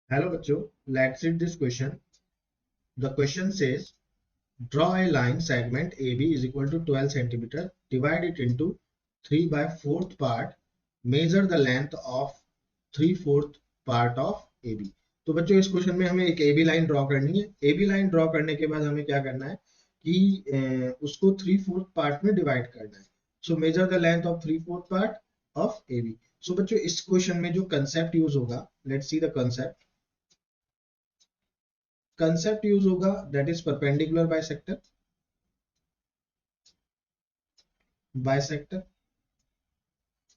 Hello bachcho, let's read this question. The question says, draw a line segment AB is equal to 12 centimeter. Divide it into 3 by 4th part. Measure the length of 3/4 part of AB. तो बच्चों इस question में हमें एक AB line draw करनी है. AB line draw करने के बाद हमें क्या करना है कि उसको 3/4 पार्ट में डिवाइड करना है. So measure the length of 3/4 part of AB. So बच्चों इस क्वेश्चन में जो कंसेप्ट यूज होगा, let's see the concept. Concept use होगा that is perpendicular bisector. Bisector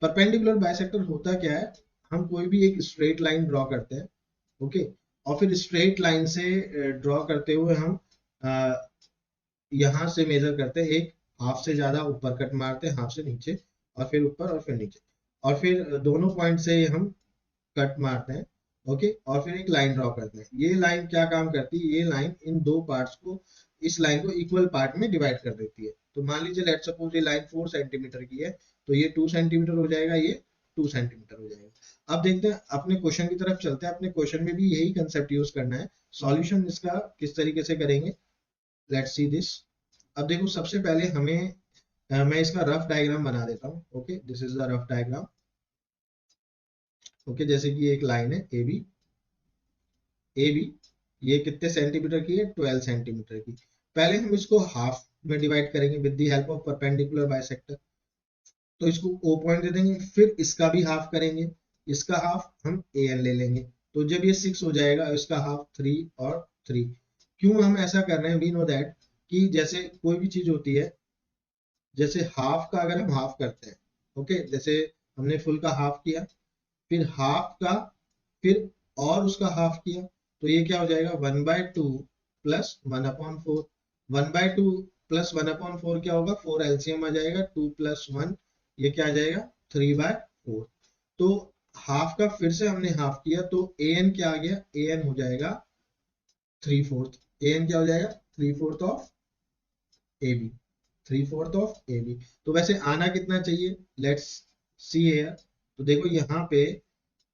perpendicular bisector होता क्या है, हम कोई भी एक स्ट्रेट लाइन ड्रॉ करते हैं. ओके, और फिर स्ट्रेट लाइन से ड्रॉ करते हुए हम यहां से मेजर करते हैं, एक हाफ से ज्यादा ऊपर कट मारते हैं, हाफ से नीचे, और फिर ऊपर और फिर नीचे, और फिर दोनों पॉइंट से हम कट मारते हैं. ओके, और फिर एक लाइन ड्रॉ करते हैं. ये लाइन क्या काम करती है, ये लाइन इन दो पार्ट्स को, इस लाइन को इक्वल पार्ट में डिवाइड कर देती है. तो मान लीजिए लेट्स सपोज ये लाइन 4 सेंटीमीटर की है, तो ये 2 सेंटीमीटर हो जाएगा, ये 2 सेंटीमीटर हो जाएगा. अब देखते हैं अपने क्वेश्चन की तरफ चलते हैं. अपने क्वेश्चन में भी यही कंसेप्ट यूज करना है. सॉल्यूशन इसका किस तरीके से करेंगे, लेट्स सी दिस. अब देखो सबसे पहले हमें मैं इसका रफ डायग्राम बना देता हूँ. Okay, this is the rough diagram. Okay, जैसे कि एक लाइन है ए बी. ये कितने सेंटीमीटर की है, 12 सेंटीमीटर की. पहले हम इसको हाफ में डिवाइड करेंगे with the help of perpendicular bisector. तो इसको ओ पॉइंट दे देंगे, फिर इसका भी हाफ करेंगे, इसका हाफ हम ए एन ले लेंगे. तो जब ये 6 हो जाएगा, इसका हाफ 3 और 3. क्यों हम ऐसा कर रहे हैं, वी नो दैट कि जैसे कोई भी चीज होती है, जैसे हाफ का अगर हम हाफ करते हैं, ओके, जैसे हमने फुल का हाफ किया, फिर हाफ का, फिर और उसका हाफ किया, तो ये क्या हो जाएगा, 1/2 प्लस 1/4. 1/2 प्लस 1/4 क्या होगा, 4 एलसीएम आ जाएगा, 2 प्लस 1 ये क्या आ जाएगा, 3/4. तो हाफ का फिर से हमने हाफ किया, तो ए एन क्या आ गया, ए एन हो जाएगा 3/4. ए एन क्या हो जाएगा, 3/4 of A B. 3/4 of A B. तो वैसे आना कितना चाहिए, लेट्स सी एयर. तो देखो यहाँ पे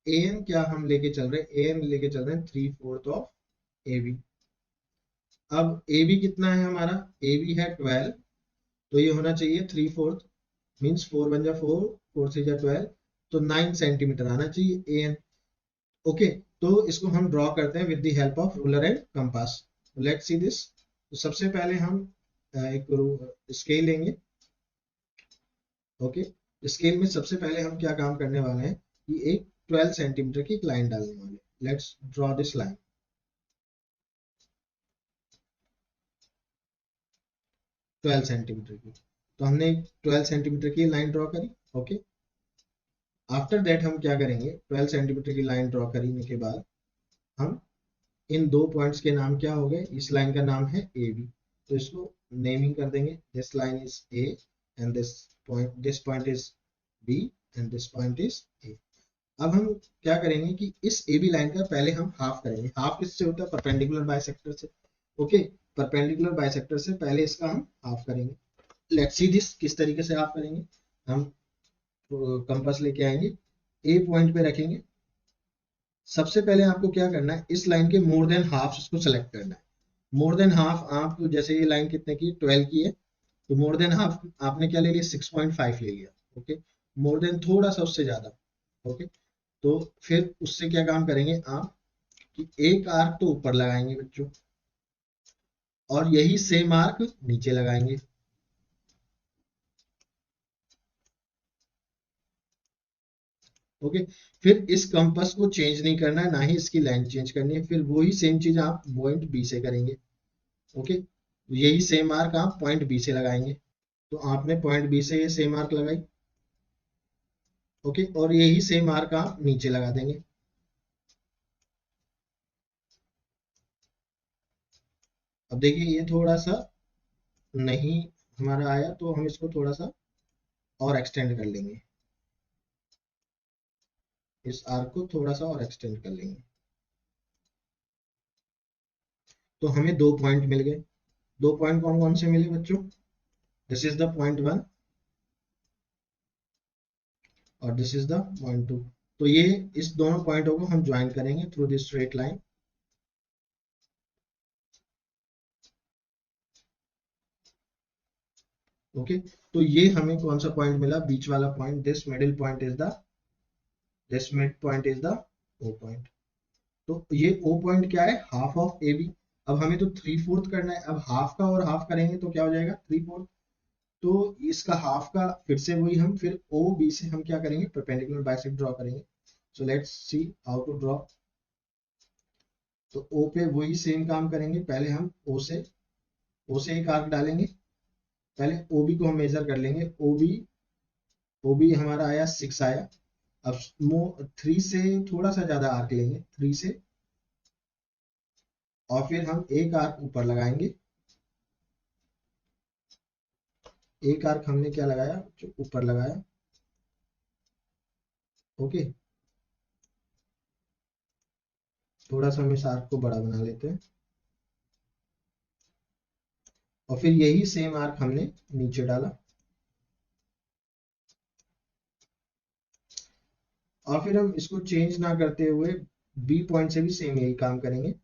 एन क्या हम लेके चल रहे हैं, एन लेके चल रहे हैं 3/4 ऑफ ए बी. अब ए बी कितना है हमारा, ए बी है 12, तो ये होना चाहिए 3/4, मीन्स 4 1 जा 4, 4 3 जा 12, तो 9 सेंटीमीटर आना चाहिए एन. ओके, तो इसको हम ड्रॉ करते हैं with the help of ruler and compass. Let's see this. तो सबसे पहले हम एक स्केल लेंगे. ओके, स्केल में सबसे पहले हम क्या काम करने वाले हैं कि एक 12 सेंटीमीटर की एक लाइन डालने वाले हैं. Let's draw this line. 12 centimetre की, तो हमने 12 सेंटीमीटर की लाइन ड्रॉ करी. ओके, आफ्टर दैट हम क्या करेंगे, 12 सेंटीमीटर की लाइन ड्रॉ करने के बाद हम इन दो पॉइंट्स के नाम क्या हो गए, इस लाइन का नाम है ए बी, तो इसको नेमिंग कर देंगे. This line is A and this point is B and this point is A. अब हम क्या करेंगे कि इस ए बी लाइन का पहले हम हाफ करेंगे. हाफ किससे होता है, परपेंडिकुलर बाइसेक्टर से. ओके, परपेंडिकुलर बाइसेक्टर से पहले इसका हम हाफ करेंगे. लेट्स सी दिस, किस तरीके से हाफ करेंगे. हम कंपास लेके आएंगे, ए पॉइंट पे रखेंगे. सबसे पहले आपको क्या करना है, इस लाइन के मोर देन हाफ इसको सेलेक्ट करना है. मोर देन हाफ, आप जैसे ये लाइन कितने की, 12 की है, तो मोर देन हाफ आपने क्या ले लिया, 6.5 ले लिया. ओके, मोर देन थोड़ा सा उससे ज्यादा. ओके, तो फिर उससे क्या काम करेंगे आप कि एक आर्क तो ऊपर लगाएंगे बच्चों, और यही सेम आर्क नीचे लगाएंगे. ओके, फिर इस कंपास को चेंज नहीं करना है, ना ही इसकी लाइन चेंज करनी है. फिर वही सेम चीज आप पॉइंट बी से करेंगे. ओके, यही सेम आर्क आप पॉइंट बी से लगाएंगे. तो आपने पॉइंट बी से ये सेम आर्क लगाई. ओके, और यही सेम आर्क आप नीचे लगा देंगे. अब देखिए ये थोड़ा सा नहीं हमारा आया, तो हम इसको थोड़ा सा और एक्सटेंड कर लेंगे. इस आर्क को थोड़ा सा और एक्सटेंड कर लेंगे, तो हमें दो पॉइंट मिल गए. दो पॉइंट कौन कौन से मिले बच्चों, दिस इज द पॉइंट 1 और दिस इज द पॉइंट 2. तो ये इस दोनों पॉइंटों को हम ज्वाइन करेंगे through this straight line. Okay, तो ये हमें कौन सा पॉइंट मिला, बीच वाला point. This middle point is the, this mid point is the O point. तो ये ओ पॉइंट क्या है, हाफ ऑफ ए बी। अब हमें तो 3/4 करना है, अब हाफ का और हाफ करेंगे तो क्या हो जाएगा 3/4। तो इसका हाफ का फिर से वही, हम फिर ओ बी से हम क्या करेंगे, परपेंडिकुलर बाइसेक्ट ड्रॉ करेंगे। So let's see how to draw. तो ओ पे वही सेम काम करेंगे, पहले हम ओ से एक आर्क डालेंगे। पहले ओ बी को हम मेजर कर लेंगे। ओ बी हमारा आया 6 आया। अब 3 से थोड़ा सा ज्यादा आर्क लेंगे, 3 से, और फिर हम एक आर्क ऊपर लगाएंगे। एक आर्क हमने क्या लगाया, जो ऊपर लगाया। ओके, थोड़ा सा हम इस आर्क को बड़ा बना लेते हैं, और फिर यही सेम आर्क हमने नीचे डाला, और फिर हम इसको चेंज ना करते हुए बी पॉइंट से भी सेम यही काम करेंगे।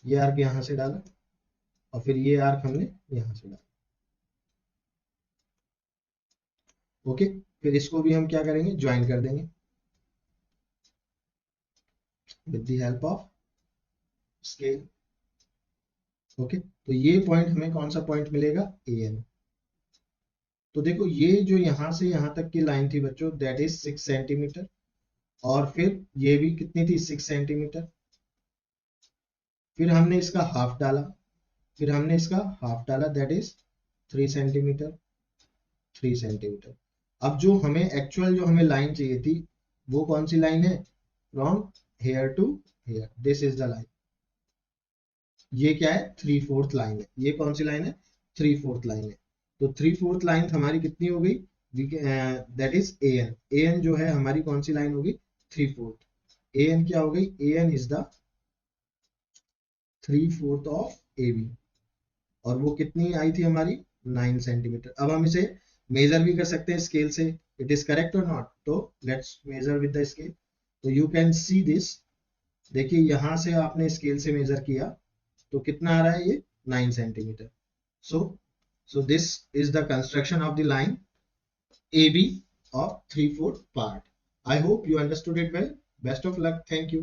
ये आर्क यहां से डाला, और फिर ये आर्क हमने यहां से डाला। ओके, फिर इसको भी हम क्या करेंगे, ज्वाइन कर देंगे with the help of scale. Okay, तो ये पॉइंट हमें कौन सा पॉइंट मिलेगा, ए एन। तो देखो ये जो यहां से यहां तक की लाइन थी बच्चों, दैट इज 6 सेंटीमीटर, और फिर ये भी कितनी थी, 6 सेंटीमीटर। फिर हमने इसका हाफ डाला, फिर हमने इसका हाफ डाला, दैट इज 3 सेंटीमीटर, 3 सेंटीमीटर। अब जो हमें एक्चुअल जो हमें लाइन चाहिए थी, वो कौन सी लाइन है, from here to here, this is the line. ये क्या है, 3/4 लाइन है। ये कौन सी लाइन है, 3/4 लाइन है। तो 3/4 लाइन हमारी कितनी हो गई, that is A N. A N जो है हमारी कौन सी लाइन होगी, 3/4। ए एन क्या हो गई, A N is the 3/4 of A B, और वो कितनी आई थी हमारी, 9 सेंटीमीटर। अब हम इसे मेजर भी कर सकते हैं स्केल से, इट इज करेक्ट और नॉट। तो let's measure with the scale. तो यू कैन सी दिस, देखिए यहां से आपने स्केल से मेजर किया तो कितना आ रहा है, ये 9 centimetre. So so this is the construction of the line AB of 3/4 part. I hope you understood it well. Best of luck. Thank you.